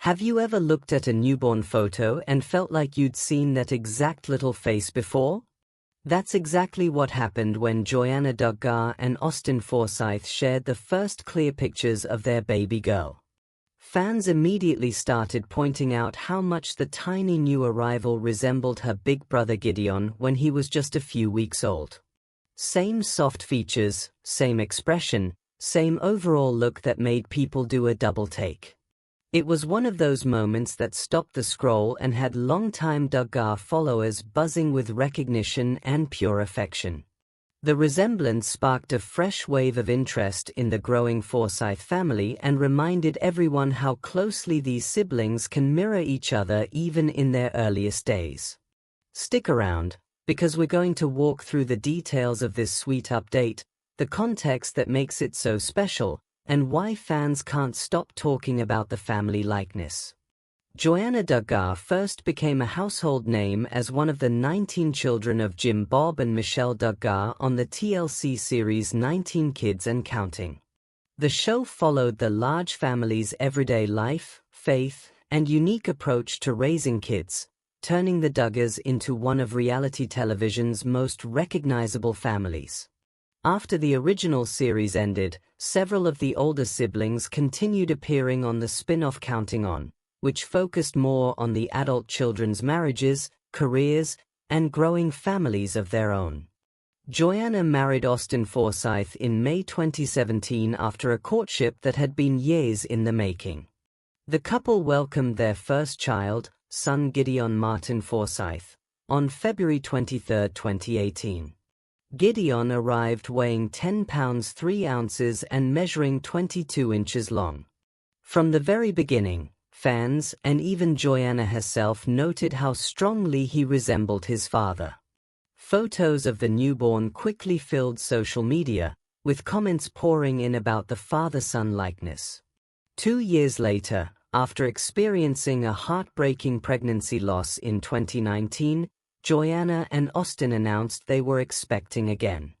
Have you ever looked at a newborn photo and felt like you'd seen that exact little face before? That's exactly what happened when Joanna Duggar and Austin Forsyth shared the first clear pictures of their baby girl. Fans immediately started pointing out how much the tiny new arrival resembled her big brother Gideon when he was just a few weeks old. Same soft features, same expression, same overall look that made people do a double take. It was one of those moments that stopped the scroll and had longtime Duggar followers buzzing with recognition and pure affection. The resemblance sparked a fresh wave of interest in the growing Forsyth family and reminded everyone how closely these siblings can mirror each other even in their earliest days. Stick around, because we're going to walk through the details of this sweet update, the context that makes it so special, and why fans can't stop talking about the family likeness. Joanna Duggar first became a household name as one of the 19 children of Jim Bob and Michelle Duggar on the TLC series 19 Kids and Counting. The show followed the large family's everyday life, faith, and unique approach to raising kids, turning the Duggars into one of reality television's most recognizable families. After the original series ended, several of the older siblings continued appearing on the spin-off Counting On, which focused more on the adult children's marriages, careers, and growing families of their own. Joanna married Austin Forsyth in May 2017 after a courtship that had been years in the making. The couple welcomed their first child, son Gideon Martin Forsyth, on February 23, 2018. Gideon arrived weighing 10 pounds 3 ounces and measuring 22 inches long. From the very beginning, fans, and even Joanna herself, noted how strongly he resembled his father. Photos of the newborn quickly filled social media, with comments pouring in about the father-son likeness. 2 years later, after experiencing a heartbreaking pregnancy loss in 2019, Joanna and Austin announced they were expecting again.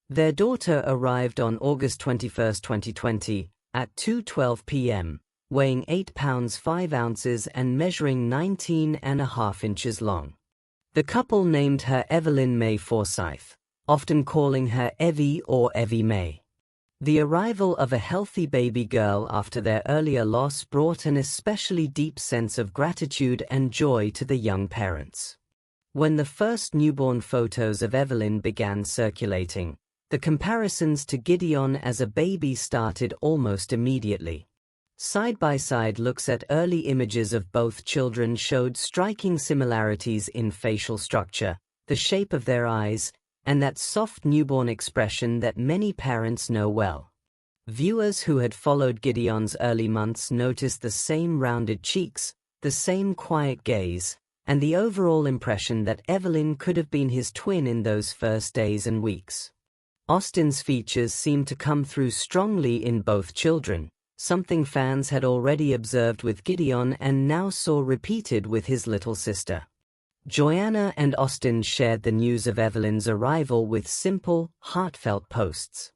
Their daughter arrived on August 21, 2020, at 2:12 p.m., weighing 8 pounds 5 ounces and measuring 19.5 inches long. The couple named her Evelyn May Forsyth, often calling her Evie or Evie May. The arrival of a healthy baby girl after their earlier loss brought an especially deep sense of gratitude and joy to the young parents. When the first newborn photos of Evelyn began circulating, the comparisons to Gideon as a baby started almost immediately. Side-by-side looks at early images of both children showed striking similarities in facial structure, the shape of their eyes, and that soft newborn expression that many parents know well. Viewers who had followed Gideon's early months noticed the same rounded cheeks, the same quiet gaze, and the overall impression that Evelyn could have been his twin in those first days and weeks. Austin's features seemed to come through strongly in both children, something fans had already observed with Gideon and now saw repeated with his little sister. Joanna and Austin shared the news of Evelyn's arrival with simple, heartfelt posts.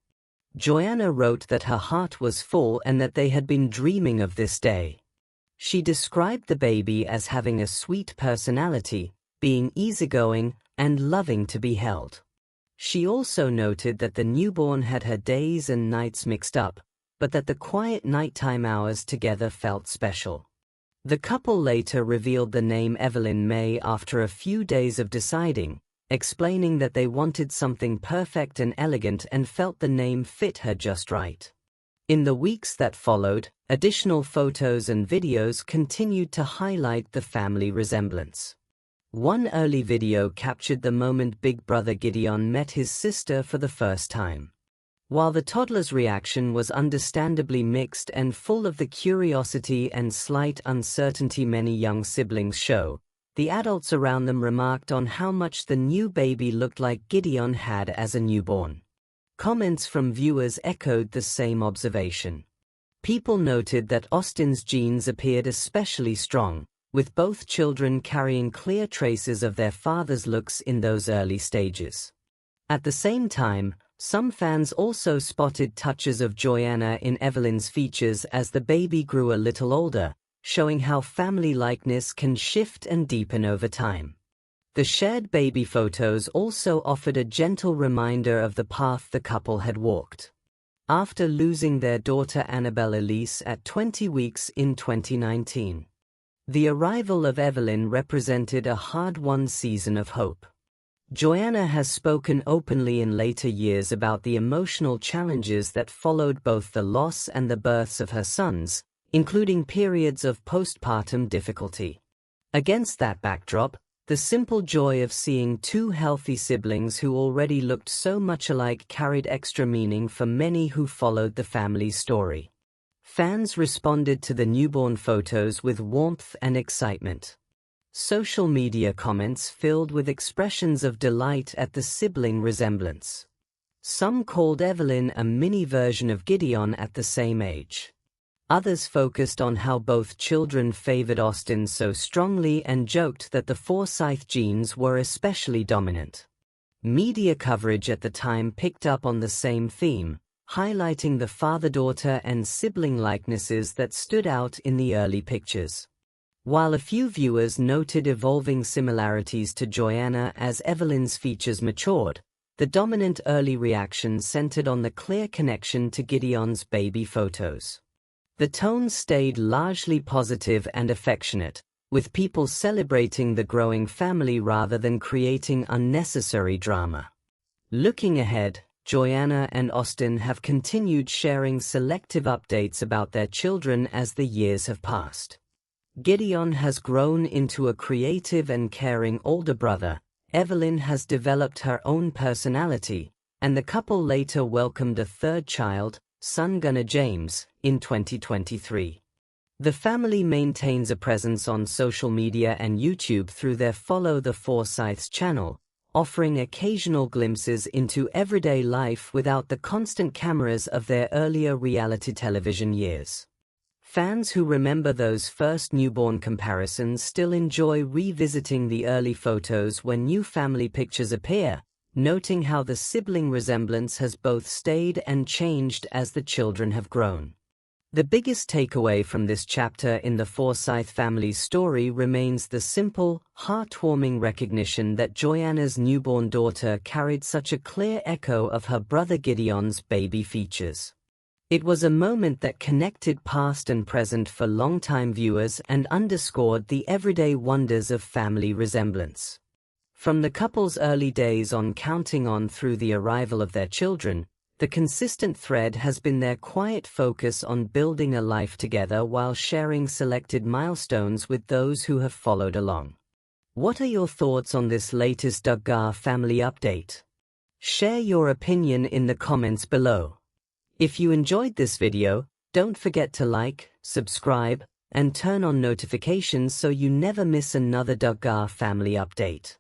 Joanna wrote that her heart was full and that they had been dreaming of this day. She described the baby as having a sweet personality, being easygoing, and loving to be held. She also noted that the newborn had her days and nights mixed up, but that the quiet nighttime hours together felt special. The couple later revealed the name Evelyn May after a few days of deciding, explaining that they wanted something perfect and elegant and felt the name fit her just right. In the weeks that followed, additional photos and videos continued to highlight the family resemblance. One early video captured the moment big brother Gideon met his sister for the first time. While the toddler's reaction was understandably mixed and full of the curiosity and slight uncertainty many young siblings show, the adults around them remarked on how much the new baby looked like Gideon had as a newborn. Comments from viewers echoed the same observation. People noted that Austin's genes appeared especially strong, with both children carrying clear traces of their father's looks in those early stages. At the same time, some fans also spotted touches of Joanna in Evelyn's features as the baby grew a little older, showing how family likeness can shift and deepen over time. The shared baby photos also offered a gentle reminder of the path the couple had walked. After losing their daughter Annabelle Elise at 20 weeks in 2019, the arrival of Evelyn represented a hard-won season of hope. Joanna has spoken openly in later years about the emotional challenges that followed both the loss and the births of her sons, including periods of postpartum difficulty. Against that backdrop, the simple joy of seeing two healthy siblings who already looked so much alike carried extra meaning for many who followed the family's story. Fans responded to the newborn photos with warmth and excitement. Social media comments filled with expressions of delight at the sibling resemblance. Some called Evelyn a mini version of Gideon at the same age. Others focused on how both children favored Austin so strongly and joked that the Forsyth genes were especially dominant. Media coverage at the time picked up on the same theme, highlighting the father-daughter and sibling likenesses that stood out in the early pictures. While a few viewers noted evolving similarities to Joanna as Evelyn's features matured, the dominant early reaction centered on the clear connection to Gideon's baby photos. The tone stayed largely positive and affectionate, with people celebrating the growing family rather than creating unnecessary drama. Looking ahead, Joanna and Austin have continued sharing selective updates about their children as the years have passed. Gideon has grown into a creative and caring older brother, Evelyn has developed her own personality, and the couple later welcomed a third child, son Gunnar James, in 2023. The family maintains a presence on social media and YouTube through their Follow the Forsyths channel, offering occasional glimpses into everyday life without the constant cameras of their earlier reality television years. Fans who remember those first newborn comparisons still enjoy revisiting the early photos when new family pictures appear, noting how the sibling resemblance has both stayed and changed as the children have grown. The biggest takeaway from this chapter in the Forsyth family's story remains the simple, heartwarming recognition that Joanna's newborn daughter carried such a clear echo of her brother Gideon's baby features. It was a moment that connected past and present for longtime viewers and underscored the everyday wonders of family resemblance. From the couple's early days on counting on through the arrival of their children, the consistent thread has been their quiet focus on building a life together while sharing selected milestones with those who have followed along. What are your thoughts on this latest Duggar family update? Share your opinion in the comments below. If you enjoyed this video, don't forget to like, subscribe, and turn on notifications so you never miss another Duggar family update.